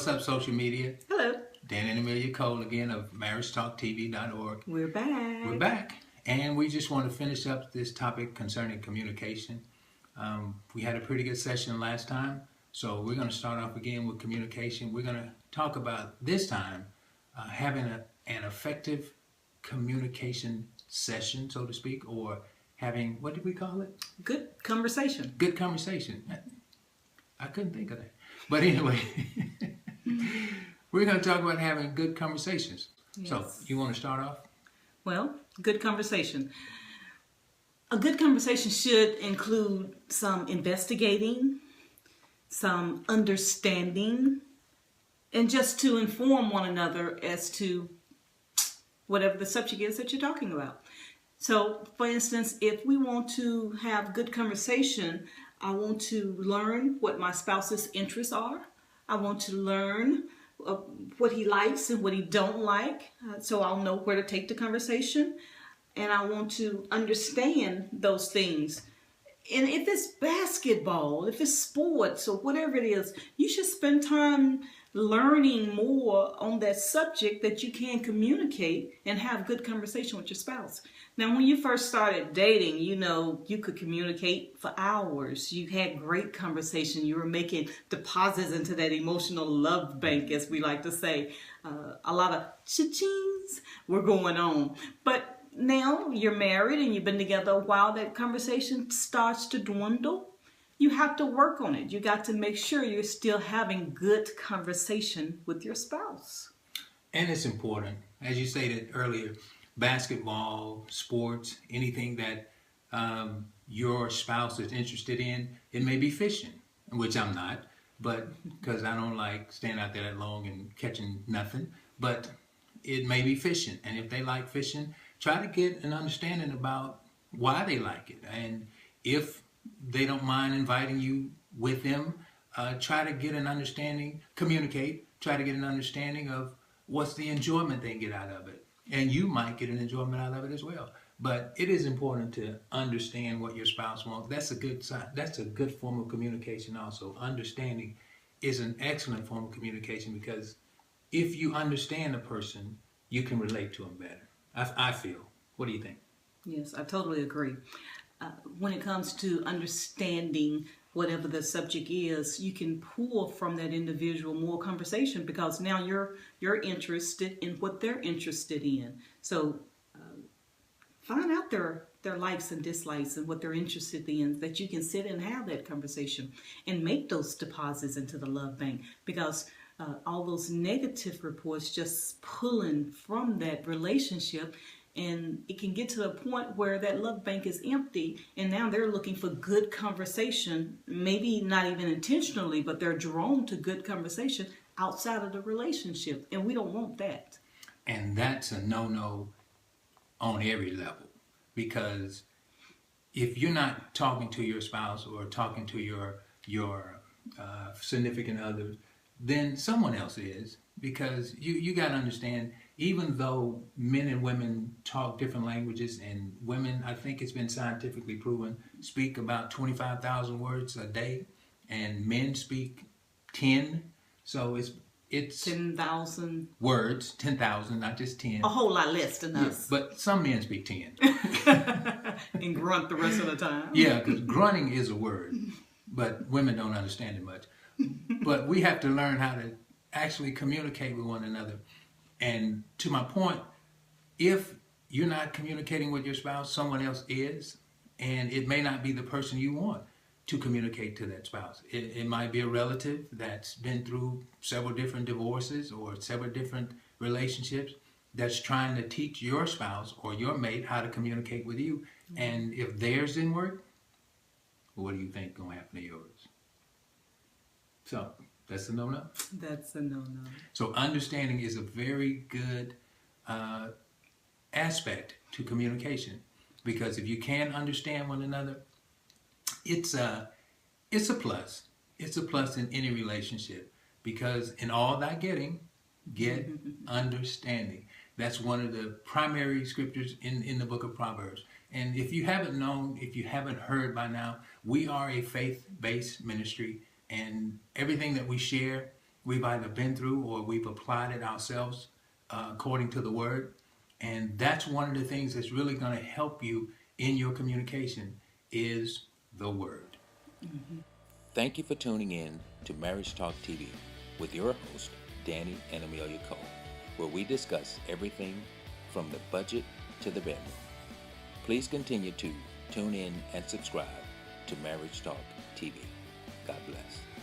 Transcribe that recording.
what's up, social media? Hello. Danny Amelia Cole again of MarriageTalkTV.org. We're back. We're back. And we just want to finish up this topic concerning communication. We had a pretty good session last time, so we're going to start off again with communication. We're going to talk about, this time, having an effective communication session, so to speak, or having, what did we call it? Good conversation. Good conversation. I couldn't think of that. But anyway, we're going to talk about having good conversations. Yes. So, you want to start off? Well, good conversation. A good conversation should include some investigating, some understanding, and just to inform one another as to whatever the subject is that you're talking about. So, for instance, if we want to have good conversation, I want to learn what my spouse's interests are. I want to learn what he likes and what he don't like, so I'll know where to take the conversation. And I want to understand those things. And if it's basketball, if it's sports or whatever it is, you should spend time learning more on that subject that you can communicate and have good conversation with your spouse. Now, when you first started dating, you could communicate for hours. You had great conversation. You were making deposits into that emotional love bank, as we like to say. A lot of cha-chings were going on. But now you're married and you've been together a while, that conversation starts to dwindle. You have to work on it. You got to make sure you're still having good conversation with your spouse. And it's important, as you stated earlier, basketball, sports, anything that your spouse is interested in. It may be fishing, which I'm not, but because I don't like staying out there that long and catching nothing. But it may be fishing, and if they like fishing, try to get an understanding about why they like it. And if they don't mind inviting you with them, try to get an understanding, communicate, try to get an understanding of what's the enjoyment they get out of it. And you might get an enjoyment out of it as well. But it is important to understand what your spouse wants. That's a good sign. That's a good form of communication also. Understanding is an excellent form of communication, because if you understand a person, you can relate to them better. I feel. What do you think? Yes, I totally agree. When it comes to understanding whatever the subject is, you can pull from that individual more conversation, because now you're interested in what they're interested in. So find out their likes and dislikes and what they're interested in, that you can sit and have that conversation and make those deposits into the love bank, because all those negative reports just pulling from that relationship. And it can get to a point where that love bank is empty, and now they're looking for good conversation, maybe not even intentionally, but they're drawn to good conversation outside of the relationship, and we don't want that. And that's a no-no on every level, because if you're not talking to your spouse or talking to your significant other, then someone else is, because you got to understand, even though men and women talk different languages, and women, I think it's been scientifically proven, speak about 25,000 words a day, and men speak 10, so it's 10,000 words, 10,000, not just 10. A whole lot less than us. But some men speak 10. And grunt the rest of the time. Yeah, because grunting is a word, but women don't understand it much. But we have to learn how to actually communicate with one another. And to my point, if you're not communicating with your spouse, someone else is, and it may not be the person you want to communicate to that spouse. It might be a relative that's been through several different divorces or several different relationships that's trying to teach your spouse or your mate how to communicate with you. And if theirs didn't work, what do you think is going to happen to yours? So that's a no-no? That's a no-no. So understanding is a very good aspect to communication, because if you can understand one another, it's a plus. It's a plus in any relationship, because in all thy getting, get understanding. That's one of the primary scriptures in the book of Proverbs. And if you haven't known, if you haven't heard by now, we are a faith-based ministry, and everything that we share, we've either been through or we've applied it ourselves according to the Word. And that's one of the things that's really going to help you in your communication is the Word. Thank you for tuning in to Marriage Talk TV with your host, Danny and Amelia Cole, where we discuss everything from the budget to the bedroom. Please continue to tune in and subscribe to Marriage Talk TV. God bless.